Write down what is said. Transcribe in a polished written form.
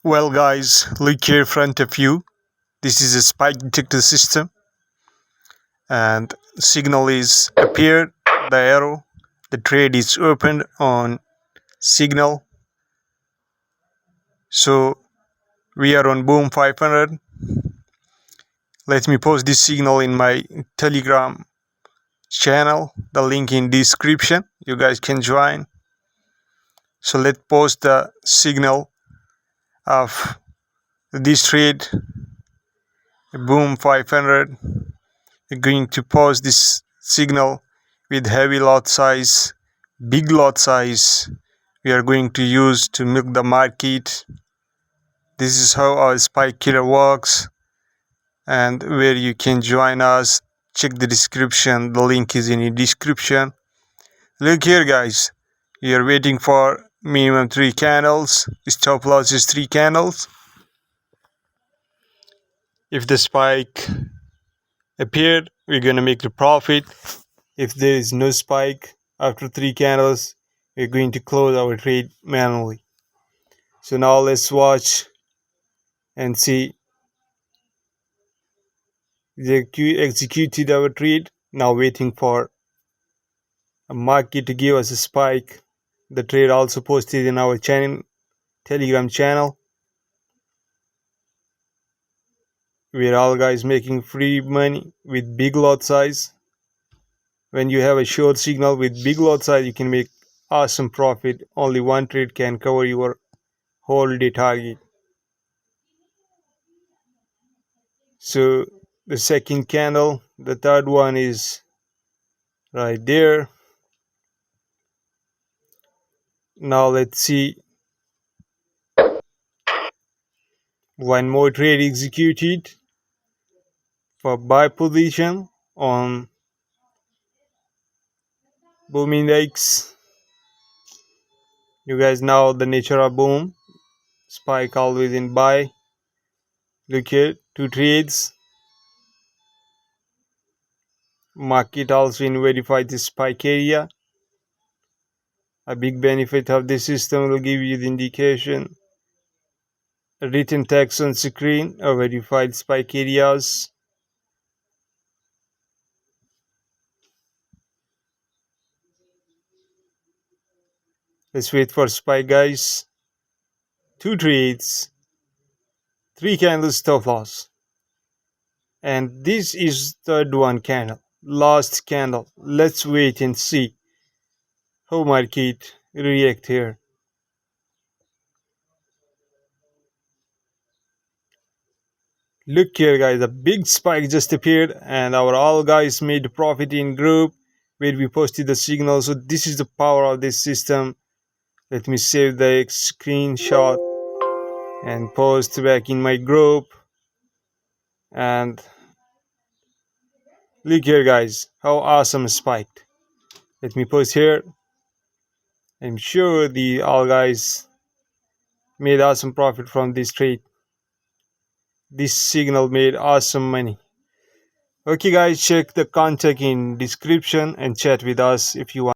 Well guys, look here in front of you. This is a spike detector system and signal is appeared, the arrow, the trade is opened on signal. So we are on Boom 500. Let me post this signal in my Telegram channel, the link in description. You guys can join. So let's post the signal of this trade, Boom 500. We're going to pause this signal with heavy lot size, big lot size. We are going to use to milk the market. This is how our spike killer works, and where you can join us. Check the description, the link is in the description. Look here guys, we are waiting for minimum 3 candles. Stop loss is 3 candles. If the spike appeared, we're gonna make the profit. If there is no spike after 3 candles, we're going to close our trade manually. So now let's watch and see. They executed our trade. Now waiting for a market to give us a spike. The trade also posted in our Telegram channel. We're all guys making free money with big lot size. When you have a short signal with big lot size, you can make awesome profit. Only one trade can cover your whole day target. So the second candle, the third one is right there. Now let's see. One more trade executed for buy position on Boom Index. You guys know the nature of Boom. Spike always in buy. Look here, 2 trades. Market also in verified the spike area. A big benefit of this system will give you the indication. A written text on screen of verified spike areas. Let's wait for spike guys. 2 trades, 3 candles stop loss. And this is third one candle, last candle. Let's wait and see how market react here. Look here guys, a big spike just appeared and our all guys made profit in group where we posted the signal. So this is the power of this system. Let me save the screenshot and post back in my group. And look here guys, how awesome spiked. Let me post here. I'm sure the all guys made awesome profit from this trade. This signal made awesome money. Okay guys, check the contact in description and chat with us if you want.